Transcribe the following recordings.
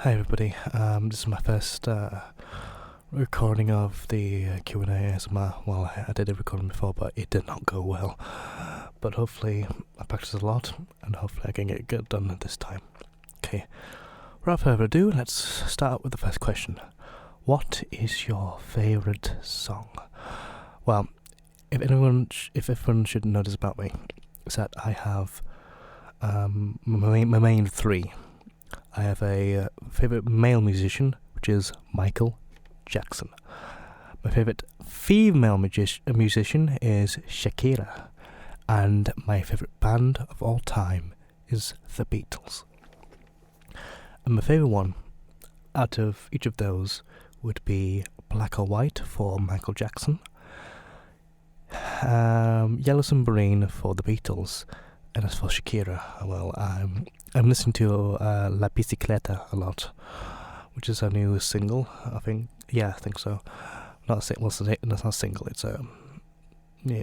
Hi everybody, this is my first recording of the Q&A ASMR. Well, I did a recording before, but it did not go well. But hopefully I practiced a lot, and hopefully I can get it done this time. Okay, without further ado, let's start with the first question. What is your favourite song? Well, if everyone should know this about me, is that I have my main three. I have a favourite male musician, which is Michael Jackson. My favourite female musician is Shakira. And my favourite band of all time is The Beatles. And my favourite one out of each of those would be Black or White for Michael Jackson, Yellow Submarine for The Beatles, and as for Shakira, well, I'm listening to La Bicicleta a lot, which is her new single, I think. Yeah, I think so. Not a single. It's not a single.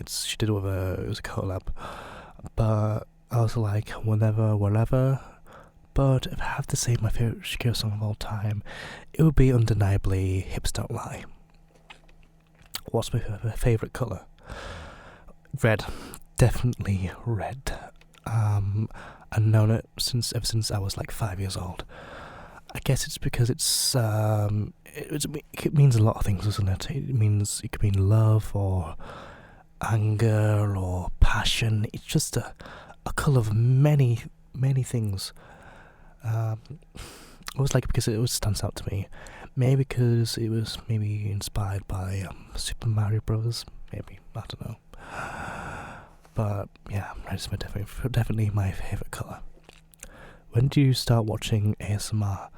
She did it was a collab. But I was like, whenever, wherever. But if I have to say my favorite Shakira song of all time, it would be undeniably Hips Don't Lie. What's my favorite color? Red. Definitely red. I've known it ever since I was like 5 years old. I guess it's because it means a lot of things, doesn't it? It could mean love or anger or passion. It's just a colour of many things. I was like, because it always stands out to me. Maybe because it was maybe inspired by Super Mario Bros. Maybe, I don't know. But yeah, red's definitely my favourite colour. When did you start watching ASMR?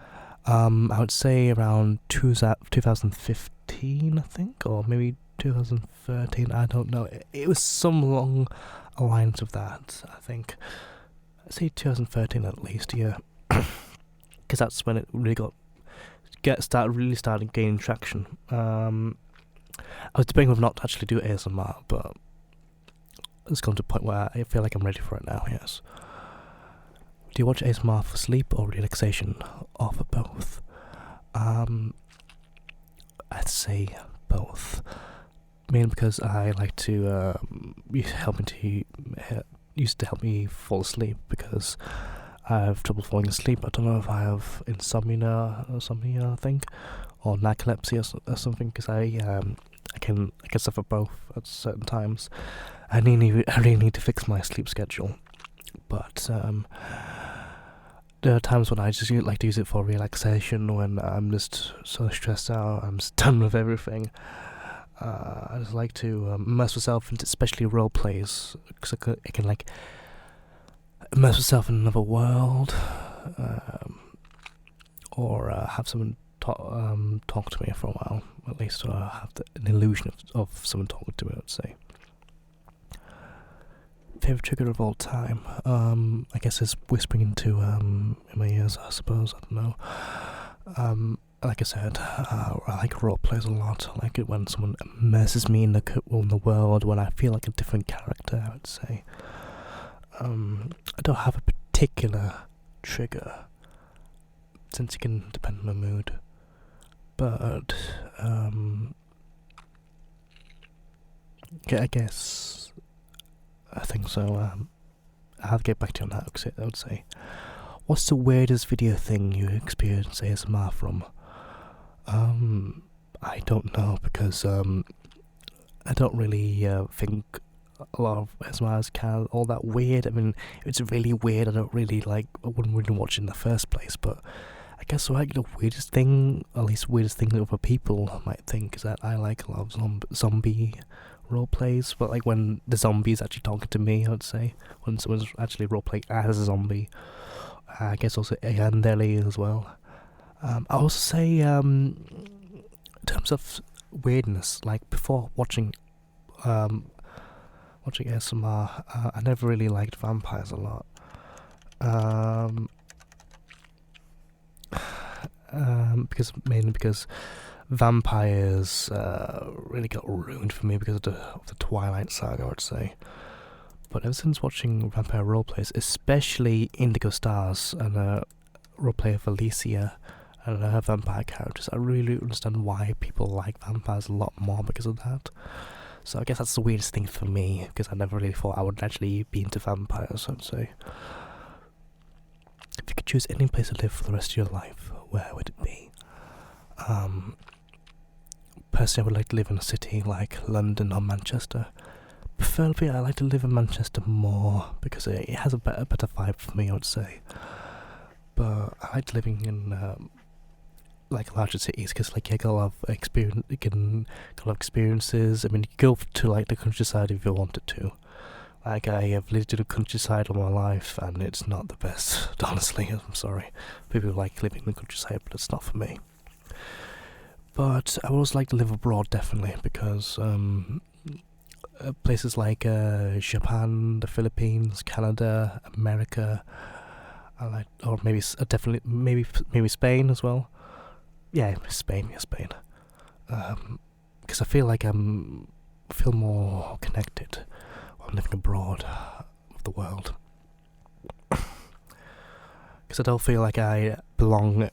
I would say around 2015, I think, or maybe 2013, I don't know. It was some long lines of that, I think. I'd say 2013 at least, yeah. Because that's when it really started gaining traction. I was debating whether not to actually do ASMR, but it's gone to a point where I feel like I'm ready for it now, yes. Do you watch ASMR for sleep or relaxation, or for both? I'd say both. Mainly because I like to used to help me fall asleep because I have trouble falling asleep. I don't know if I have insomnia, I think, or narcolepsy or something, because I can suffer both at certain times. I really need to fix my sleep schedule, but there are times when I just like to use it for relaxation when I'm just so stressed out, I'm just done with everything. I just like to immerse myself into especially role plays, because I can like immerse myself in another world, or have someone talk to me for a while, at least, or have an illusion of someone talking to me, I'd say. Favorite trigger of all time? I guess it's whispering into in my ears, I suppose. I don't know. Like I said, I like role plays a lot. I like it when someone immerses me in the world, when I feel like a different character, I would say. I don't have a particular trigger, since it can depend on my mood. But I guess I think so. I'll get back to you on that, because I would say, what's the weirdest video thing you experienced ASMR from? I don't know, because I don't really think a lot of ASMRs can all that weird. I mean, it's really weird. I wouldn't really watch it in the first place, but I guess like the weirdest thing, at least weirdest thing that other people might think, is that I like a lot of zombie role plays, but like when the zombie is actually talking to me, I would say, when someone's actually role playing as a zombie. I guess also Yandere as well. I also say, in terms of weirdness, like before watching ASMR, I never really liked vampires a lot. Mainly because vampires really got ruined for me because of the Twilight Saga, I'd say. But ever since watching vampire roleplays, especially Indigo Stars and roleplay of Alicia, and vampire characters. I really understand why people like vampires a lot more because of that. So I guess that's the weirdest thing for me, because I never really thought I would actually be into vampires, I'd say. If you could choose any place to live for the rest of your life, where would it be? Personally, I would like to live in a city like London or Manchester. Preferably, I like to live in Manchester more, because it has a better vibe for me, I would say. But I like living in like larger cities, because like you get a lot of experience, you can get a lot of experiences. I mean, you can go to like the countryside if you wanted to. Like, I have lived in the countryside all my life, and it's not the best, honestly. I'm sorry. People like living in the countryside, but it's not for me. But I would also like to live abroad, definitely, because places like Japan, the Philippines, Canada, America, I like, or maybe definitely maybe Spain as well. Yeah, Spain. Because I feel like feel more connected while living abroad of the world. Because I don't feel like I belong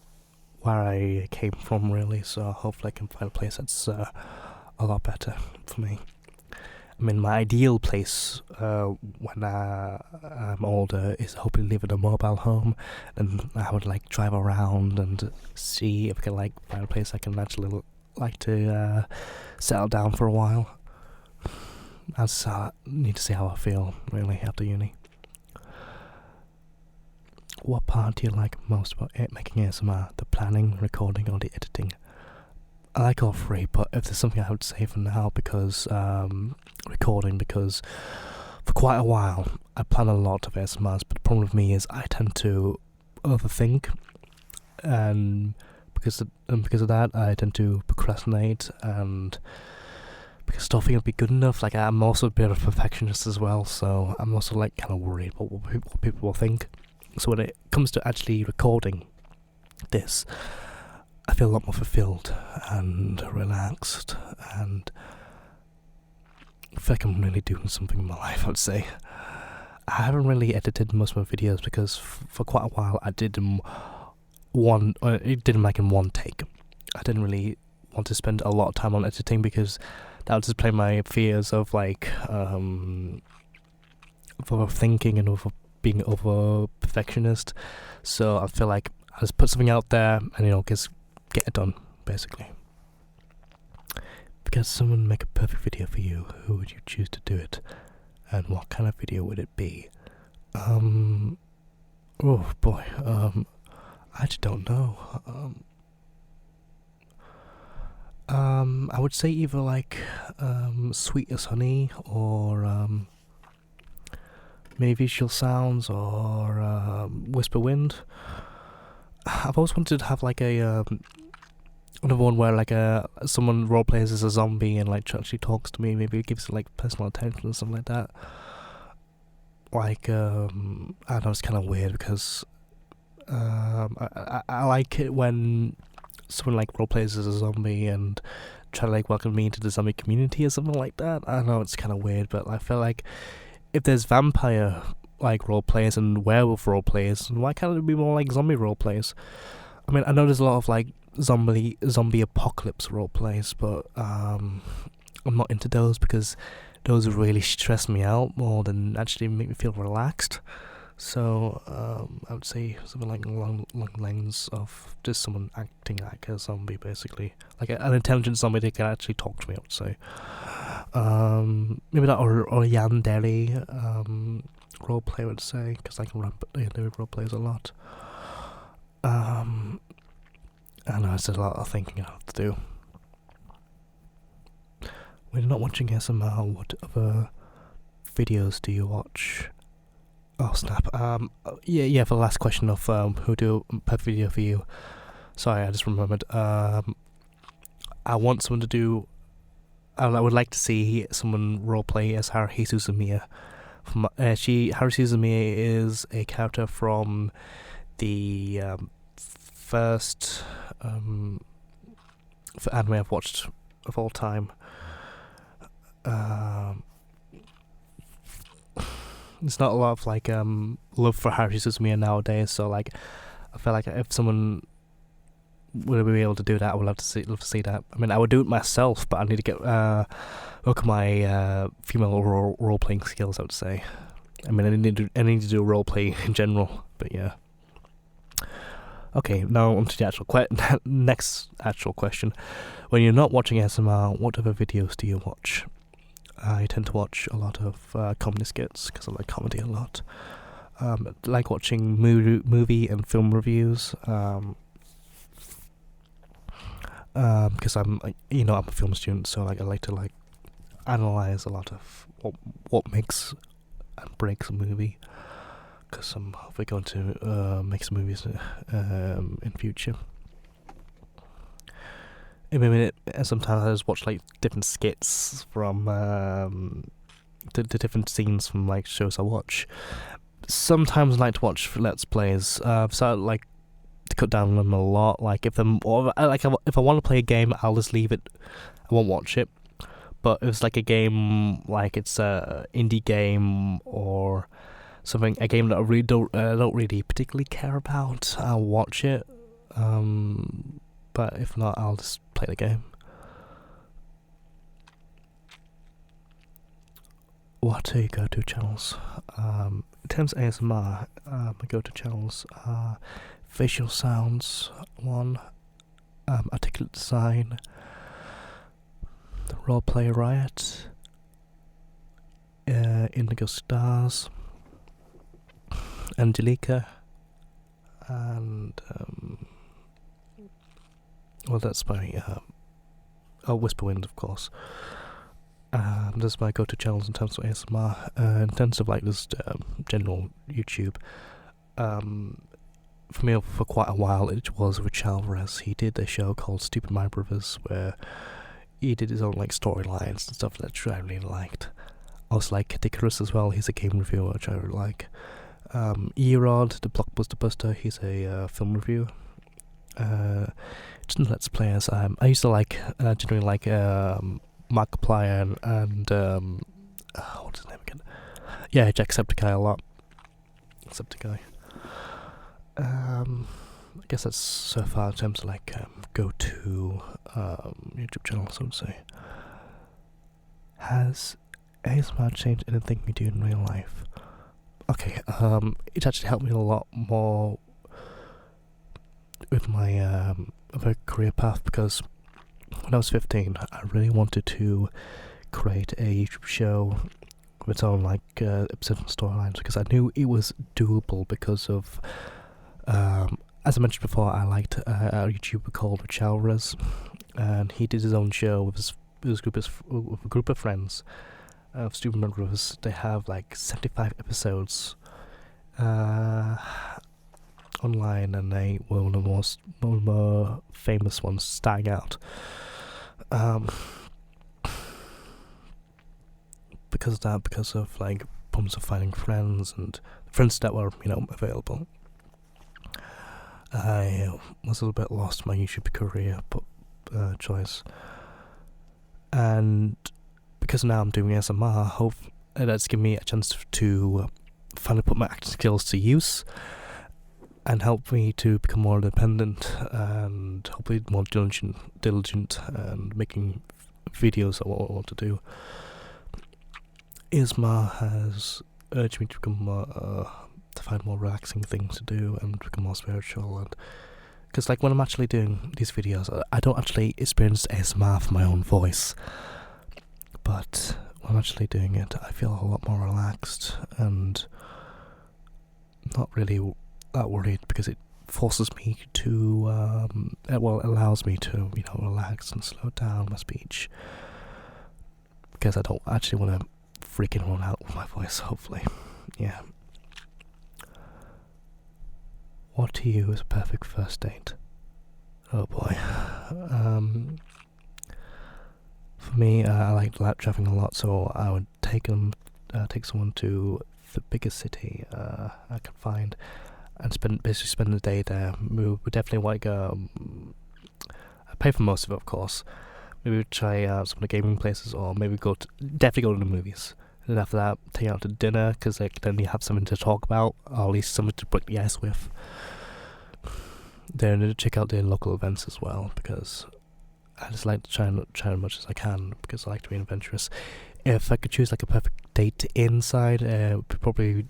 where I came from, really. So hopefully I can find a place that's a lot better for me. I mean, my ideal place when I'm older is hopefully live in a mobile home, and I would like drive around and see if I can like find a place I can actually like to settle down for a while. I just need to see how I feel really after uni. What part do you like most about making ASMR? The planning, recording, or the editing? I like all three, but if there's something I would say for now, because recording, because for quite a while I plan a lot of ASMRs, but the problem with me is I tend to overthink, and because of that I tend to procrastinate, and because I don't think it'll be good enough. Like, I'm also a bit of a perfectionist as well, so I'm also like kind of worried about what people will think. So when it comes to actually recording this, I feel a lot more fulfilled and relaxed, and I feel like I'm really doing something in my life, I'd say. I haven't really edited most of my videos because for quite a while I did them in one take. I didn't really want to spend a lot of time on editing, because that would just play my fears of like overthinking and being over perfectionist. So I feel like I just put something out there and just get it done, basically. Because someone make a perfect video for you, who would you choose to do it, and what kind of video would it be? Oh boy, I just don't know. I would say either like Sweet as Honey, or maybe Visual Sounds, or Whisper Wind. I've always wanted to have like a another one where like someone role plays as a zombie and like actually talks to me. Maybe it gives like personal attention and something like that. Like I don't know, it's kind of weird, because I like it when someone like role plays as a zombie and try to like welcome me into the zombie community or something like that. I know it's kind of weird, but I feel like if there's vampire like role players and werewolf role players, why can't it be more like zombie role players? I mean, I know there's a lot of like zombie apocalypse role plays, but I'm not into those, because those really stress me out more than actually make me feel relaxed. So I would say something like along lines of just someone acting like a zombie, basically, like an intelligent zombie that can actually talk to me, I would say. Maybe that, or Yandere roleplay, I would say, because I can run roleplays a lot. I know there's a lot of thinking I have to do. When you're not watching ASMR, what other videos do you watch? Oh snap! Yeah. For the last question of who do a perfect video for you. Sorry, I just remembered. I want someone to do. I would like to see someone roleplay as Haruhi Suzumiya. Haruhi Suzumiya is a character from the first anime I've watched of all time. There's not a lot of like love for Haruhi Suzumiya nowadays, so like I feel like if someone would I be able to do that? I would love to see that. I mean, I would do it myself, but I need to get work on my female role playing skills, I would say. I mean, I need to do role play in general, but yeah. Okay, now on to the actual next actual question. When you're not watching ASMR, what other videos do you watch? I tend to watch a lot of comedy skits because I like comedy a lot. I like watching movie and film reviews. Because I'm a film student, so I like to analyze a lot of what makes and breaks a movie. Because I'm hopefully going to make some movies in future. I mean, sometimes I just watch different skits from the different scenes from shows I watch. Sometimes I like to watch Let's Plays. So I like to cut down on them a lot. If I want to play a game, I'll just leave it. I won't watch it. But if it's a game, it's a indie game or something, a game that I really don't really particularly care about, I'll watch it. But if not, I'll just play the game. What are your go-to channels? In terms of ASMR, my go-to channels are Facial Sounds, one, Articulate Design, the Roleplay Riot, Indigo Stars, Angelica, and that's my Whisperwind, of course. That's my go-to channels in terms of ASMR. In terms of just general YouTube, for me for quite a while it was Rich Alvarez. He did a show called Stupid My Brothers where he did his own storylines and stuff that I really liked. I also like Dicarus as well. He's a game reviewer which I really like. Erod, the Blockbuster Buster, he's a film reviewer. Just Let's Players. I used to generally Markiplier and what's his name again? Yeah, Jacksepticeye a lot. Jacksepticeye. I guess that's so far in terms of go-to YouTube channels, I would say. Has ASMR changed anything you do in real life? Okay, it actually helped me a lot more with my career path, because when I was 15, I really wanted to create a YouTube show with its own episodes and storylines, because I knew it was doable because of, as I mentioned before, I liked a YouTuber called Rich Alvarez, and he did his own show with his group of friends of Stupid My Brothers. They have 75 episodes online, and they were one of the more famous ones starting out. Because of problems of finding friends and friends that were available, I was a little bit lost in my YouTube career choice, and because now I'm doing ASMR, that's given me a chance to finally put my acting skills to use and help me to become more independent and hopefully more diligent and making videos I want to do. ASMR has urged me to become more, to find more relaxing things to do and become more spiritual, and because when I'm actually doing these videos, I don't actually experience ASMR for my own voice, but when I'm actually doing it, I feel a lot more relaxed and not really that worried, because it forces me to, allows me to, relax and slow down my speech, because I don't actually want to freaking run out with my voice, hopefully. Yeah. What to you is a perfect first date? Oh boy. For me, I like traveling a lot, so I would take someone to the biggest city I could find, and spend the day there. We would definitely I pay for most of it, of course. Maybe we'd try some of the gaming places, or maybe definitely go to the movies. And after that, take out to dinner, because then you have something to talk about, or at least something to break the ice with. then check out their local events as well, because I just like to try as much as I can, because I like to be adventurous. If I could choose like a perfect date inside, would probably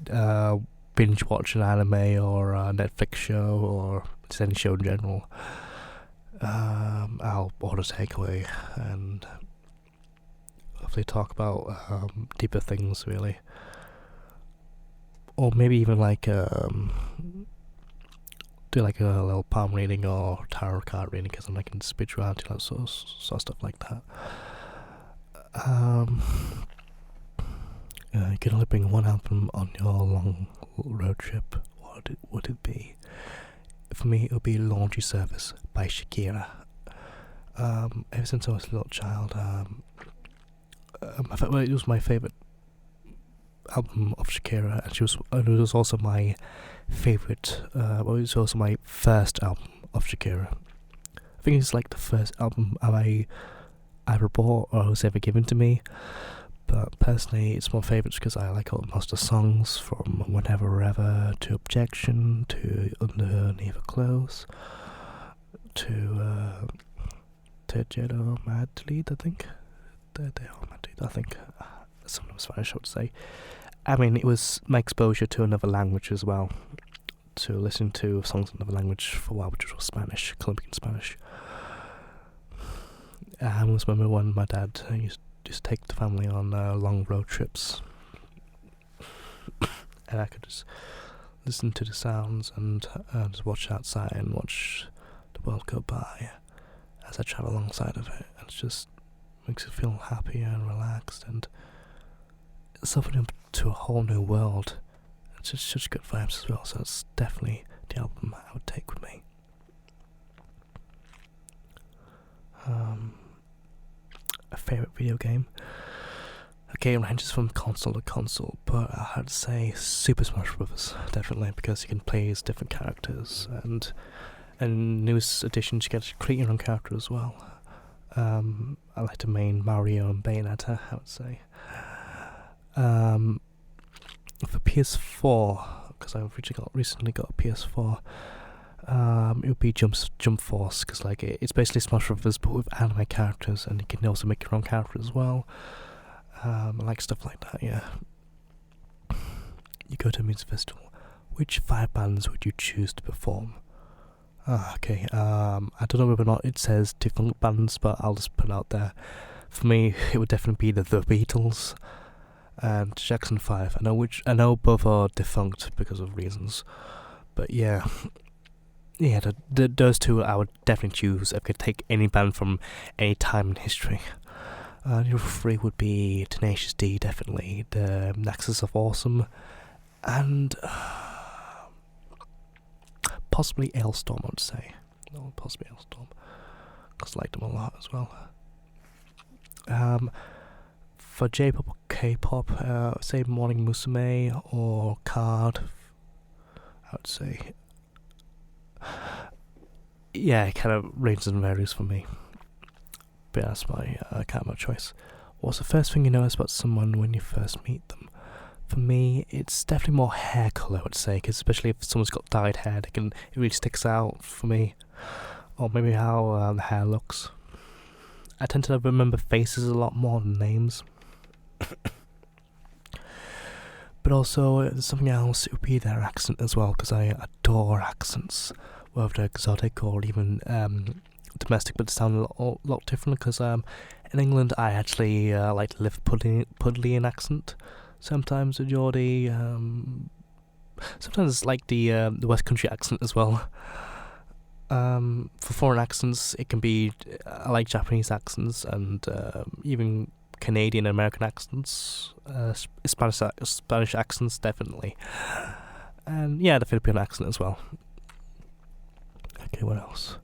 binge watch an anime or a Netflix show or just any show in general. I'll order takeaway and hopefully talk about deeper things, really, or maybe even like do like a little palm reading or tarot card reading, because I'm like into spirituality, that sort of stuff like that. You can only bring one album on your long road trip. What would it be? For me, it would be Laundry Service by Shakira. Ever since I was a little child, it was my favourite album of Shakira, and it was also my favourite, it was also my first album of Shakira. I think it's like the first album I ever bought or was ever given to me, but personally it's my favourites because I like all most of the songs, from Whenever Ever to Objection to Underneath Her Clothes to Jedi Mad Lead, I think. They are Mad Lead, I think. Something Spanish, I would say. I mean, it was my exposure to another language as well, to listen to songs in another language for a while, which was Spanish, Colombian Spanish. I always remember when my dad used to take the family on long road trips, and I could just listen to the sounds and just watch outside and watch the world go by as I travel alongside of it. And it just makes you feel happy and relaxed, and it's opening up to a whole new world. It's just such good vibes as well, so it's definitely the album I would take with me. A favourite video game? A game ranges from console to console, but I had to say Super Smash Bros. Definitely, because you can play as different characters, and newest additions you get to create your own character as well. I like to main Mario and Bayonetta, I would say. For PS4, because I've recently got a PS4, it would be Jump Force, because like it's basically Smash Bros. But with anime characters, and you can also make your own character as well. I like stuff like that. Yeah. You go to a music festival. Which 5 bands would you choose to perform? Okay. I don't know whether or not it says defunct bands, but I'll just put it out there. For me, it would definitely be the Beatles and Jackson 5. I know both are defunct because of reasons, but yeah, those two I would definitely choose if I could take any band from any time in history. Number 3 would be Tenacious D, definitely, the Nexus of Awesome, and possibly Ailstorm, I would say. No, possibly Ailstorm, because I like them a lot as well. For J-pop or K-pop, say Morning Musume or Card, I would say. Yeah, it kind of ranges and varies for me. But that's my kind of my choice. What's the first thing you notice about someone when you first meet them? For me, it's definitely more hair colour, I would say, because especially if someone's got dyed hair, it really sticks out for me. Or maybe how the hair looks. I tend to remember faces a lot more than names. But also, something else, it would be their accent as well, because I adore accents, whether they're exotic or even domestic, but they sound a lot different, because in England I actually like to live Pudlian accent. Sometimes a Geordie, sometimes it's like the West Country accent as well. For foreign accents, it can be, I like Japanese accents and even Canadian and American accents, Spanish accents definitely, and yeah, the Filipino accent as well. Okay, what else?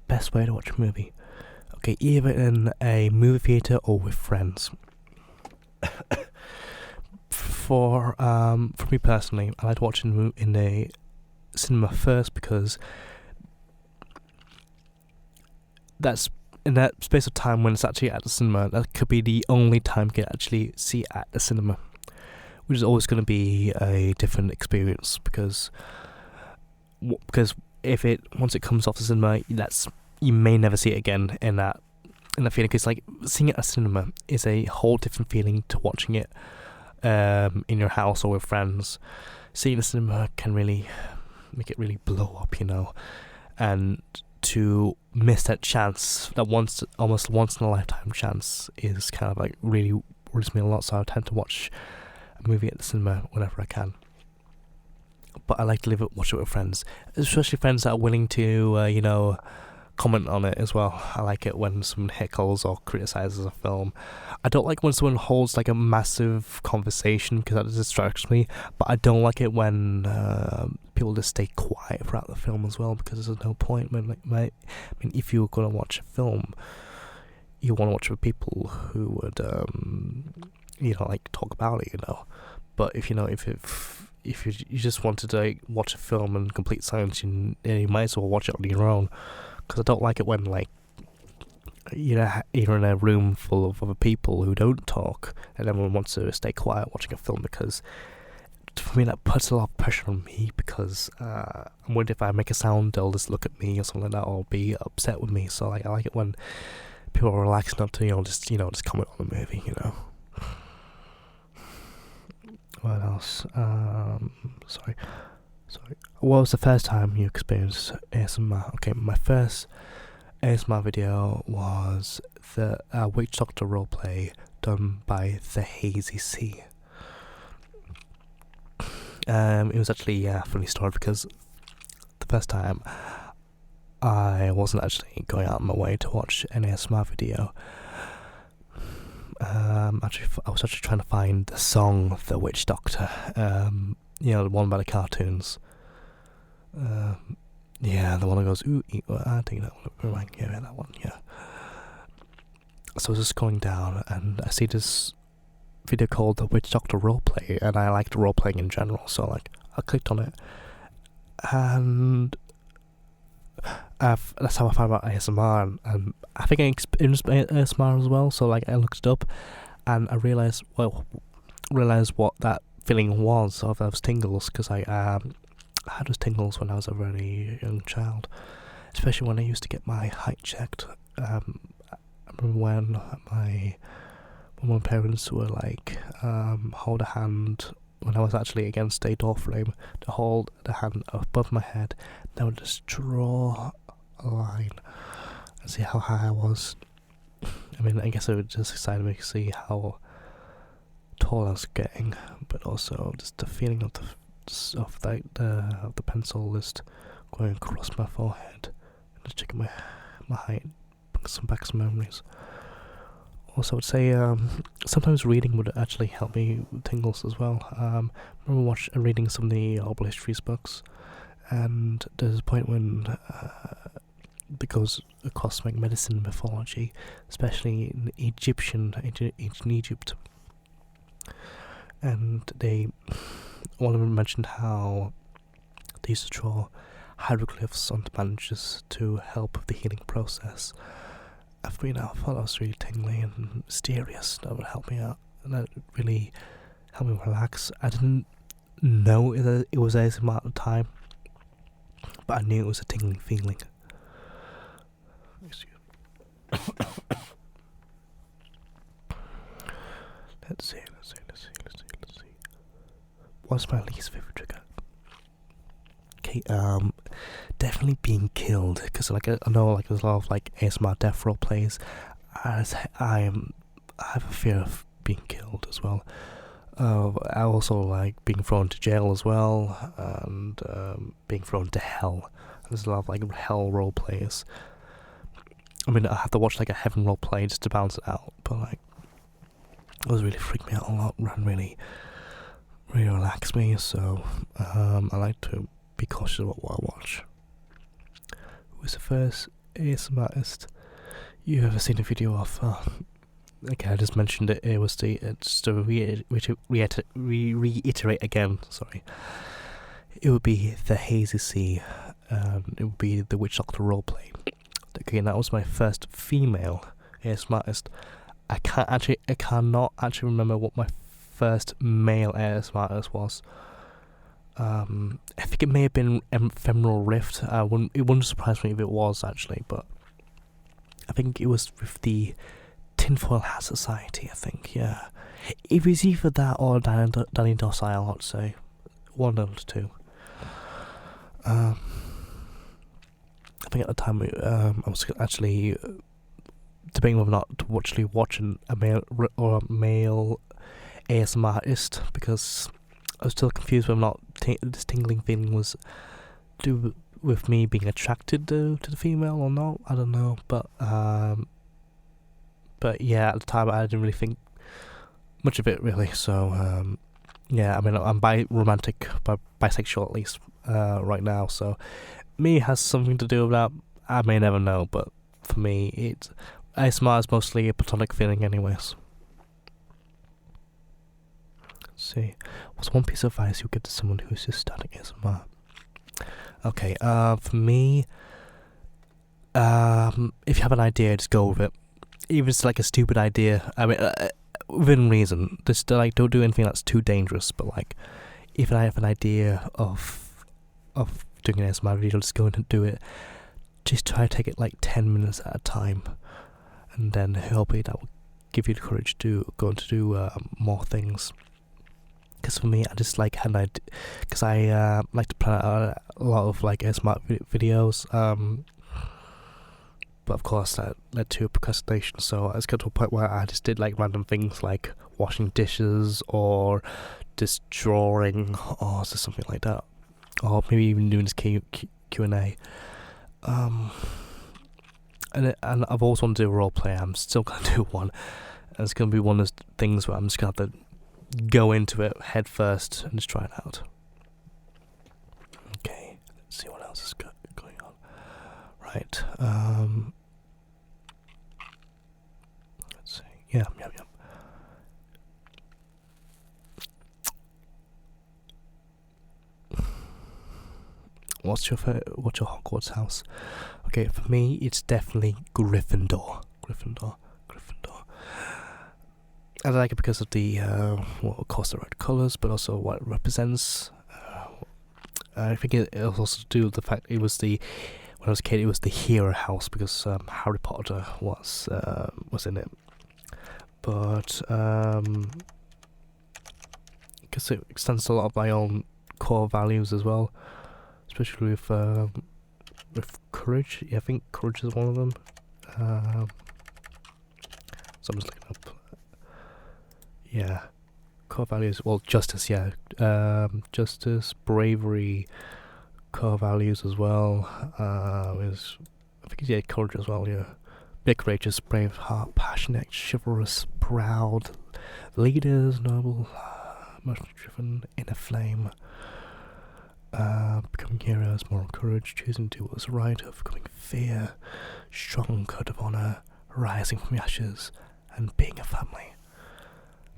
Best way to watch a movie? Okay, either in a movie theater or with friends. For me personally, I like watching in a cinema first, because that's in that space of time when it's actually at the cinema, that could be the only time you can actually see at the cinema, which is always going to be a different experience, because because if it once it comes off the cinema, you may never see it again in that feeling. Because like seeing it at a cinema is a whole different feeling to watching it in your house or with friends. Seeing the cinema can really make it really blow up, and to miss that chance, that almost once in a lifetime chance, is kind of like really worries me a lot. So I tend to watch a movie at the cinema whenever I can. But I like to watch it with friends, especially friends that are willing to, comment on it as well. I like it when someone heckles or criticizes a film. I don't like when someone holds like a massive conversation because that distracts me. But I don't like it when people just stay quiet throughout the film as well, because there's no point. If you're gonna watch a film, you want to watch it with people who would, talk about it, But if you just wanted to watch a film in complete silence, you might as well watch it on your own. Because I don't like it when you're in a room full of other people who don't talk, and everyone wants to stay quiet watching a film. Because for me, that puts a lot of pressure on me. Because I'm worried if I make a sound, they'll just look at me or something like that, or be upset with me. So I like it when people are relaxed enough to just comment on the movie. What else? Sorry. What was the first time you experienced ASMR? Okay, my first ASMR video was the Witch Doctor roleplay done by The Hazy Sea. It was actually a funny story, because the first time I wasn't actually going out of my way to watch an ASMR video. I was actually trying to find the song The Witch Doctor, the one by the cartoons. The one that goes, ooh, I think that one, yeah, that one, yeah. So I was just going down, and I see this video called The Witch Doctor Roleplay, and I liked role-playing in general, so I clicked on it, and that's how I found out ASMR, and I think I experienced ASMR as well. So I looked it up, and I realized what that feeling was of those tingles, because I had those tingles when I was a very young child, especially when I used to get my height checked. I remember when my parents were hold a hand when I was actually against a door frame, to hold the hand above my head. They would just draw a line and see how high I was. I guess it would just excite me to see how tall I was getting, but also just the feeling of the pencil just going across my forehead and just checking my height, some memories. Also, I would say sometimes reading would actually help me with tingles as well. I remember reading some of the herbal histories books, and there's a point when it goes across medicine mythology, especially in ancient Egypt, and one of them mentioned how they used to draw hieroglyphs onto bandages to help with the healing process. I thought that was really tingly and mysterious. That would help me out, and that really helped me relax. I didn't know it was ASMR at the time, but I knew it was a tingling feeling. Let's see. What's my least favorite trigger? Okay, definitely being killed, because I know there's a lot of ASMR death role plays. I have a fear of being killed as well. I also like being thrown to jail as well, and being thrown to hell. There's a lot of hell role plays. I have to watch a heaven role play just to balance it out, but those really freak me out a lot and really relax me. So I like to be cautious about what I watch. Who was the first ASMR artist you ever seen a video of? Okay, I just mentioned it. It was just to reiterate again. Sorry, it would be The Hazy Sea. It would be the Witch Doctor roleplay. Okay, that was my first female ASMR artist. I cannot actually remember what my first male ASMR artist was. I think it may have been Ephemeral Rift. It wouldn't surprise me if it was actually, but I think it was with the Tinfoil Hat Society. I think, yeah, it was either that or Danny Docile. I'd say one of the two. I think at the time I was actually debating whether or not to actually watch a male ASMR artist, because I was still confused whether or not this tingling feeling was due with me being attracted to the female or not. I don't know, but yeah, at the time I didn't really think much of it really. So yeah, I mean, I'm bisexual at least right now. So me has something to do with that. I may never know, but for me, ASMR is mostly a platonic feeling, anyways. Let's see, what's one piece of advice you give to someone who's just starting ASMR? Okay, for me, if you have an idea, just go with it. Even if it's like a stupid idea, I mean, within reason. Just like, don't do anything that's too dangerous. But like, if I have an idea of doing an ASMR video, just go and do it. Just try to take it like 10 minutes at a time, and then hopefully that will give you the courage to go and to do more things. Because for me, I just like had an idea, because I like to plan out a lot of like ASMR videos. But of course that led to procrastination, so I just got to a point where I just did like random things like washing dishes or just drawing or just something like that, or maybe even doing this Q&A. And I've always wanted to do a role play. I'm still going to do one, and it's going to be one of those things where I'm just going to have to go into it head first and just try it out. Okay, let's see what else is going on. Right, let's see. Yeah. What's your Hogwarts house? Okay, for me, it's definitely Gryffindor. I like it because of the, of course, the red colours, but also what it represents. I think it also to do with the fact it was when I was a kid, it was the hero house, because Harry Potter was in it. But because it extends a lot of my own core values as well, especially with courage. Yeah, I think courage is one of them. So I'm just looking up. Yeah, core values. Well, justice. Yeah, justice, bravery, core values as well. Is I think yeah, courage as well. Yeah, be courageous, brave heart, passionate, chivalrous, proud, leaders, noble, emotionally driven, inner flame. Becoming heroes, moral courage, choosing to do what's right, overcoming fear, strong code of honor, rising from the ashes, and being a family.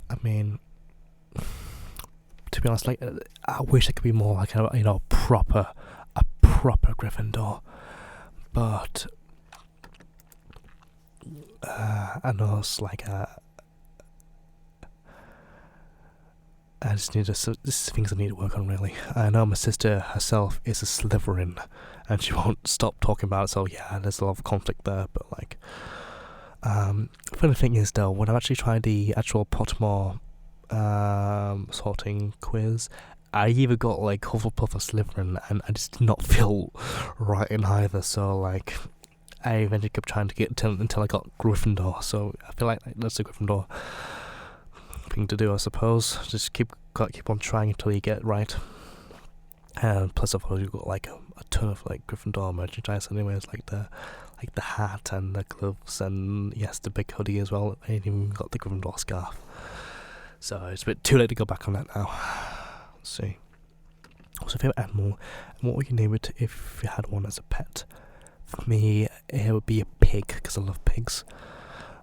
I mean, to be honest, like, I wish I could be more like a proper Gryffindor, but I know it's like I just need to. This is things I need to work on, really. I know my sister herself is a Slytherin, and she won't stop talking about it. So yeah, there's a lot of conflict there. But like, funny thing is though, when I've actually tried the actual Pottermore sorting quiz, I either got like Hufflepuff or Slytherin, and I just did not feel right in either. So like, I eventually kept trying to get until I got Gryffindor. So I feel like that's a Gryffindor thing to do, I suppose. Just keep on trying until you get it right. And plus, of course, you've got like a ton of like Gryffindor merchandise, anyways, like the hat and the gloves, and yes, the big hoodie as well. I even got the Gryffindor scarf. So it's a bit too late to go back on that now. Let's see. What's your favourite animal, and what would you name it if you had one as a pet? For me, it would be a pig, because I love pigs.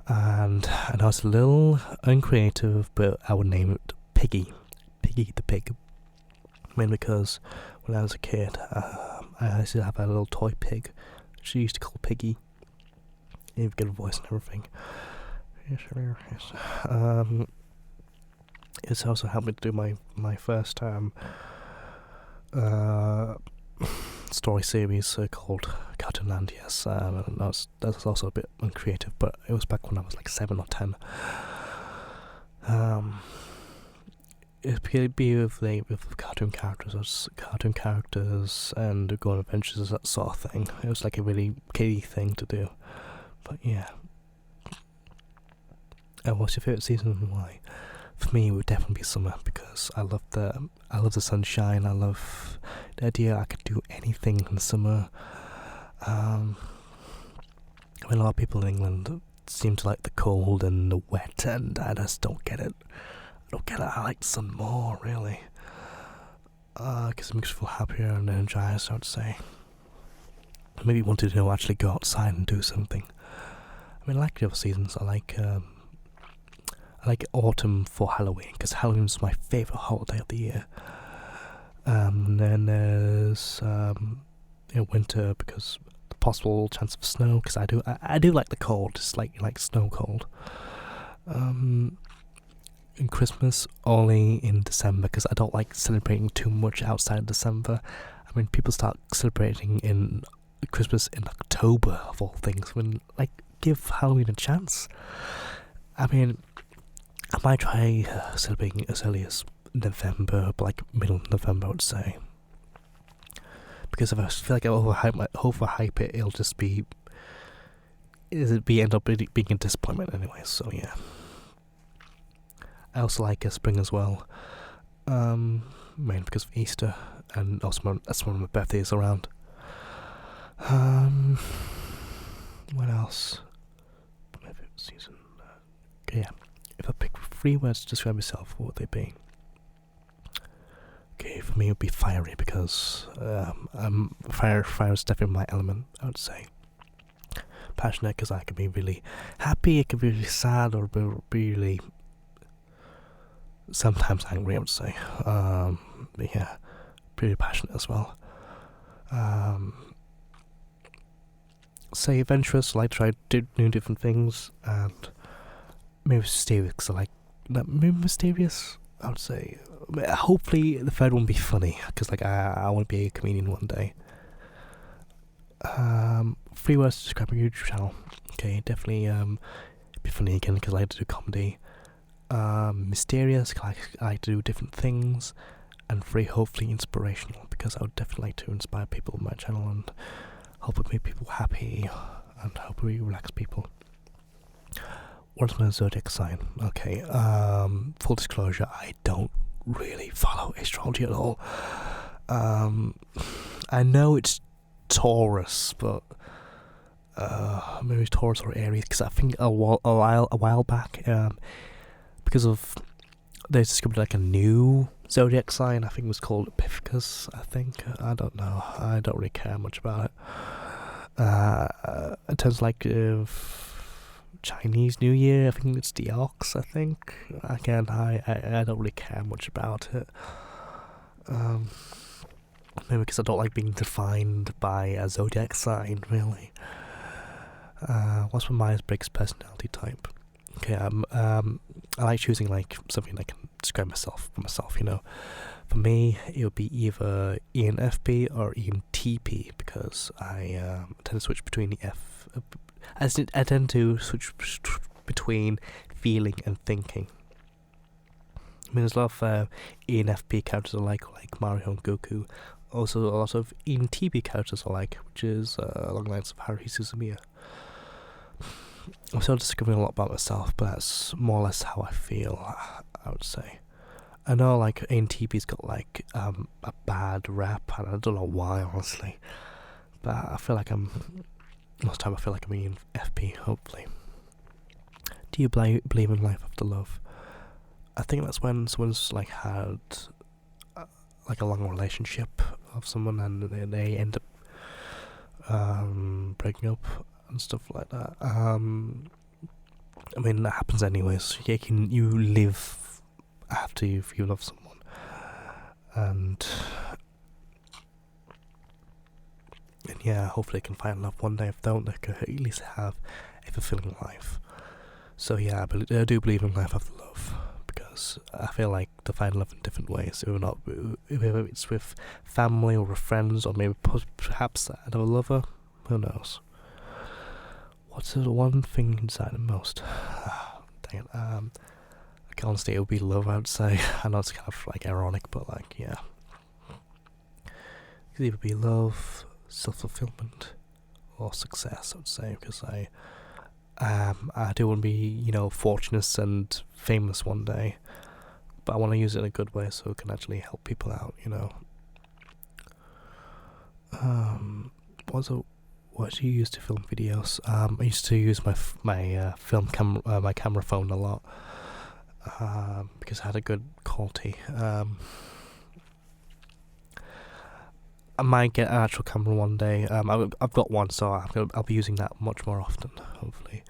And I know it's a little uncreative, but I would name it Piggy the pig. Mainly because when I was a kid, I used to have a little toy pig. She used to call Piggy. Even get a voice and everything. Yes. It's also helped me to do my first story series called Cartoonland. Yes, that's also a bit uncreative, but it was back when I was like 7 or 10. It'd be with cartoon characters and go on adventures, that sort of thing. It was like a really kiddie thing to do. But yeah. What's your favourite season and why? For me, it would definitely be summer because I love the sunshine. I love the idea I could do anything in the summer. I mean, a lot of people in England seem to like the cold and the wet, and I just don't get it. I like the sun more, really. Because it makes me feel happier and energized, I would say. Maybe wanted to actually go outside and do something. I mean, I like the other seasons. I like autumn for Halloween, because Halloween's my favourite holiday of the year. And then there's winter, because the possible chance of snow, because I do like the cold, just like snow cold. In Christmas, only in December, because I don't like celebrating too much outside of December. I mean, people start celebrating in Christmas in October, of all things, when, give Halloween a chance. I mean, I might try celebrating as early as November, but middle of November, I would say. Because if I feel like I overhype it, it'll just end up being a disappointment anyway, so yeah. I also like spring as well, mainly because of Easter, and also that's when my birthday is around. What else? My favorite season. Okay, yeah. If I pick 3 words to describe myself, what would they be? Okay, for me it would be fiery, because fire is definitely my element, I would say. Passionate, because I can be really happy, it can be really sad, or be really sometimes angry, I would say. But yeah, pretty passionate as well. Say adventurous, I like to try new different things, and maybe mysterious, because I like maybe mysterious, I would say. Hopefully the third one will be funny, because I want to be a comedian one day. 3 words to describe my YouTube channel. Okay, definitely be funny again, because I like to do comedy. Mysterious, because I like to do different things. And 3, hopefully inspirational, because I would definitely like to inspire people on my channel and hopefully make people happy and hopefully relax people. What's my zodiac sign? Okay, full disclosure, I don't really follow astrology at all. I know it's Taurus, but maybe Taurus or Aries, because I think a while back, because of they discovered a new zodiac sign. I think it was called Epiphycus. I don't know. I don't really care much about it. In terms of Chinese New Year, I think it's the Ox. I think again, I don't really care much about it. Maybe because I don't like being defined by a zodiac sign, really. What's my Myers-Briggs personality type? Okay, I like choosing something I can describe myself. For me, it would be either ENFP or ENTP, because I tend to switch between the I tend to switch between feeling and thinking. I mean, there's a lot of ENFP characters I like Mario and Goku. Also, a lot of ENTP characters I like, which is along the lines of Haruhi Suzumiya. I'm still discovering a lot about myself, but that's more or less how I feel, I would say. I know ENTP's got a bad rap, and I don't know why, honestly. But I feel like most of the time I feel like I'm ENFP, hopefully. Do you believe in life after love? I think that's when someone's had a long relationship of someone, and they end up breaking up and stuff like that. I mean, that happens anyways. You live after you love someone, and yeah, hopefully they can find love one day. If they don't, they can at least have a fulfilling life. So yeah, I do believe in life after love, because videos. I feel like to find love in different ways, whether it's with family or with friends, or maybe perhaps another lover. Who knows? What's the one thing inside the most? Dang it. I can't say it would be love, I would say. I know it's kind of like ironic, but like, yeah. It could either be love, self-fulfillment, or success, I would say, because I do want to be, fortunate and famous one day, but I want to use it in a good way so it can actually help people out, What do you use to film videos? I used to use my camera phone a lot, because it had a good quality. I might get an actual camera one day. I've got one, so I'll be using that much more often, hopefully.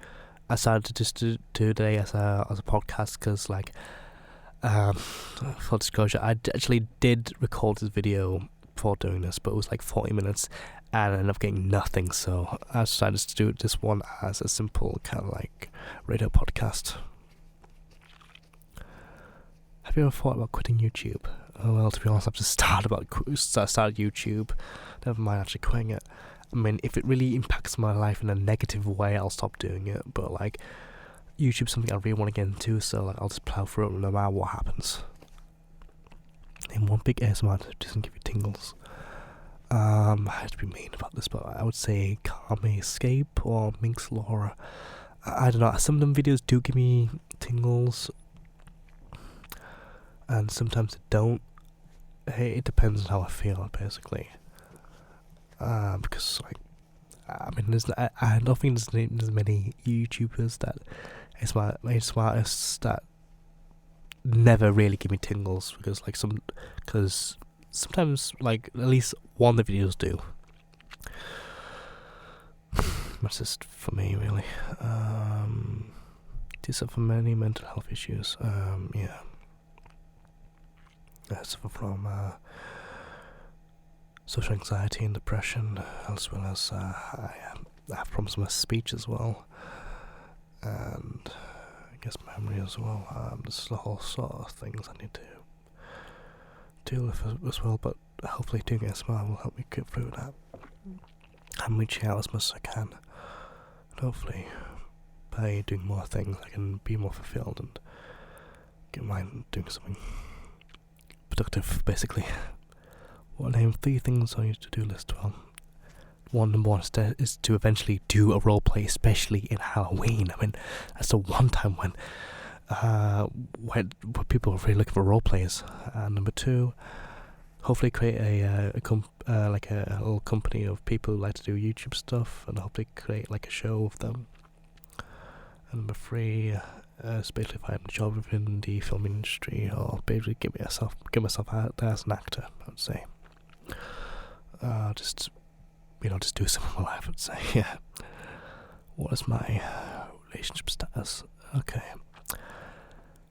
I started to just do today as a podcast because, like, full disclosure, I actually did record this video before doing this, but it was like 40 minutes, and I ended up getting nothing, so I decided to do this one as a simple kind of like radio podcast. Have you ever thought about quitting YouTube? Oh, well, to be honest, I've just started YouTube. Never mind actually quitting it. I mean, if it really impacts my life in a negative way, I'll stop doing it. But like, YouTube's something I really want to get into, so like, I'll just plow through it no matter what happens. Name one big ASMR that doesn't give you tingles. I have to be mean about this, but I would say Kami Escape or Minx Laura. I don't know. Some of them videos do give me tingles, and sometimes they don't. Hey, it depends on how I feel, basically. Because like, I mean, I don't think there's many YouTubers that ASMR artists that never really give me tingles, because sometimes like at least one of the videos do. That's just for me, really. Do suffer from many mental health issues. Yeah. I suffer from social anxiety and depression, as well as I have problems with my speech as well, and I guess memory as well. There's a whole sort of things I need to deal with as well, but hopefully doing ASMR will help me get through that. I'm reaching out as much as I can, and hopefully by doing more things I can be more fulfilled and get mine doing something productive, basically. What name 3 things on your to-do list? Well, number one is to eventually do a roleplay, especially in Halloween. I mean, that's the one time when people are really looking for roleplays. And number 2, hopefully create a little company of people who like to do YouTube stuff, and hopefully create like a show of them. And number 3, basically find a job within the film industry, or basically get myself out there as an actor, I would say. Just do something with my life, I'd say. Yeah. What is my relationship status? Okay.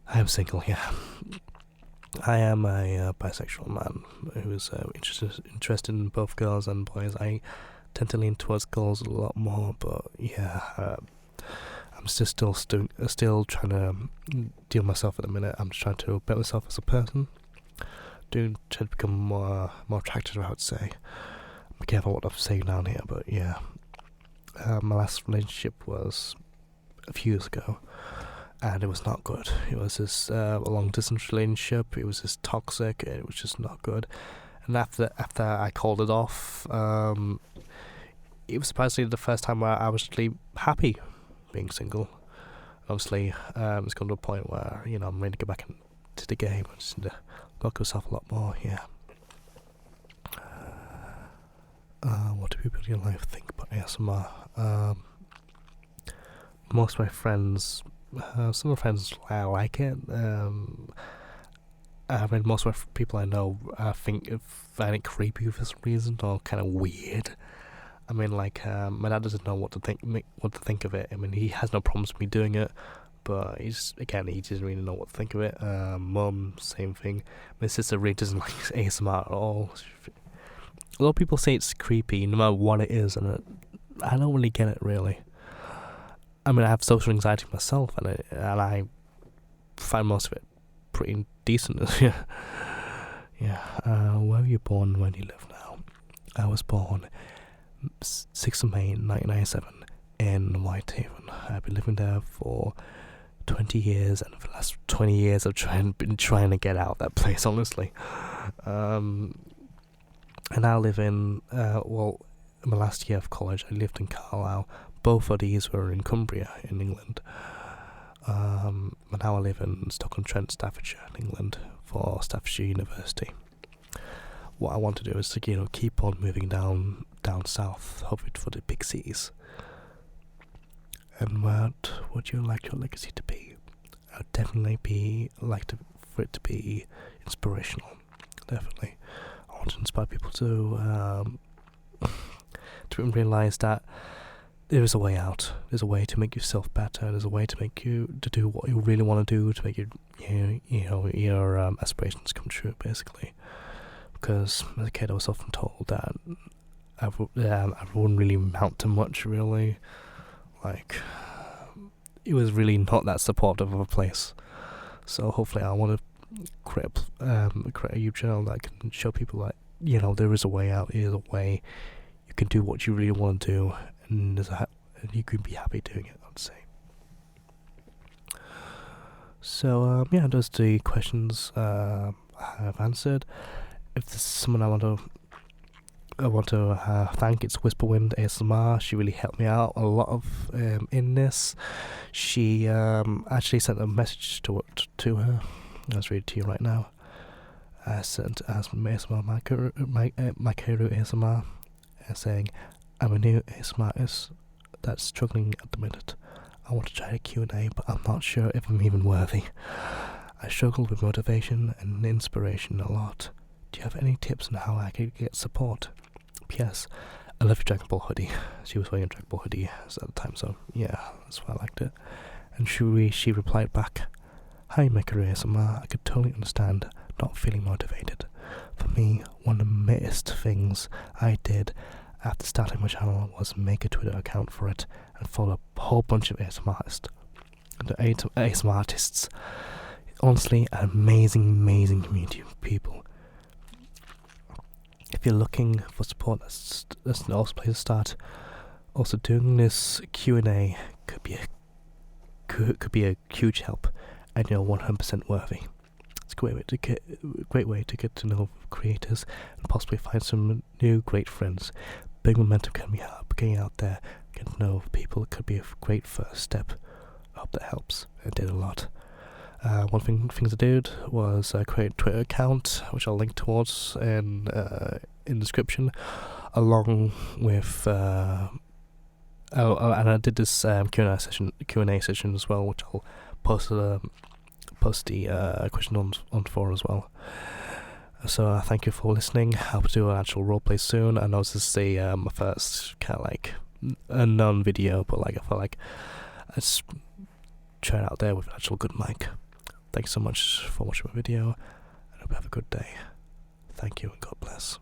I am single, yeah. I am a bisexual man who's interested in both girls and boys. I tend to lean towards girls a lot more, but yeah, I'm still trying to deal with myself at the minute. I'm just trying to better myself as a person. Trying to become more attractive, I would say. Be careful what I'm saying down here, but yeah. My last relationship was a few years ago, and it was not good. It was this a long distance relationship. It was just toxic, and it was just not good. And after I called it off, it was surprisingly the first time where I was really happy being single. Obviously, it's gone to a point where I'm ready to get back into the game. I just need to look myself a lot more. Yeah. What do people in your life think about ASMR? Most of my friends, some of my friends like it. I mean, most of my people I know find it creepy for some reason, or kind of weird. I mean, like, my dad doesn't know what to think of it. I mean, he has no problems with me doing it, but he doesn't really know what to think of it. Mum, same thing. My sister really doesn't like ASMR at all. A lot of people say it's creepy, no matter what it is, and I don't really get it, really. I mean, I have social anxiety myself, and I find most of it pretty decent. Yeah. Where were you born? When you live now? I was born 6th of May 1997 in Whitehaven. I've been living there for 20 years, and for the last 20 years I've been trying to get out of that place, honestly. And I live in, in my last year of college I lived in Carlisle. Both of these were in Cumbria in England. And now I live in Stoke-on-Trent, Staffordshire in England for Staffordshire University. What I want to do is to keep on moving down south, hopefully for the big cities. And what would you like your legacy to be? I'd definitely for it to be inspirational. Definitely, I want to inspire people to realise that there is a way out. There's a way to make yourself better. There's a way to make you to do what you really want to do, to make your aspirations come true, basically. Because as a kid, I was often told that I wouldn't really amount to much, really. Like, it was really not that supportive of a place. So hopefully, I want to create a YouTube channel that can show people there is a way out. There is a way you can do what you really want to do, and you can be happy doing it, I'd say. So those are the questions I have answered. If there's someone I want to thank, it's Whisperwind ASMR. She really helped me out a lot of in this. She actually sent a message to her. I'll read it to you right now. I sent as ASMR Makeru ASMR, saying, I'm a new ASMR artist that's struggling at the minute. I want to try a Q&A, but I'm not sure if I'm even worthy. I struggle with motivation and inspiration a lot. Do you have any tips on how I can get support? P.S. I love your Dragon Ball hoodie. She was wearing a Dragon Ball hoodie at the time, so yeah, that's why I liked it. And she replied back, Hi Makeru ASMR, I could totally understand not feeling motivated. For me, one of the biggest things I did after starting my channel was make a Twitter account for it and follow a whole bunch of ASMR artists. Honestly, an amazing community of people. If you're looking for support, that's the also place to start. Also, doing this Q&A could be a huge help, and you're 100% worthy. It's a great way to get to know creators and possibly find some new great friends. Big momentum can be help. Getting out there, getting to know people could be a great first step. I hope that helps. It did a lot. One things I did was create a Twitter account, which I'll link towards in the description, along with and I did this Q&A session as well, which I'll post the question on for as well. So thank you for listening. I'll do an actual roleplay soon. I know this is my first kind of a non-video, but I felt like let's try it out there with an actual good mic. Thanks so much for watching my video, and I hope you have a good day. Thank you and God bless.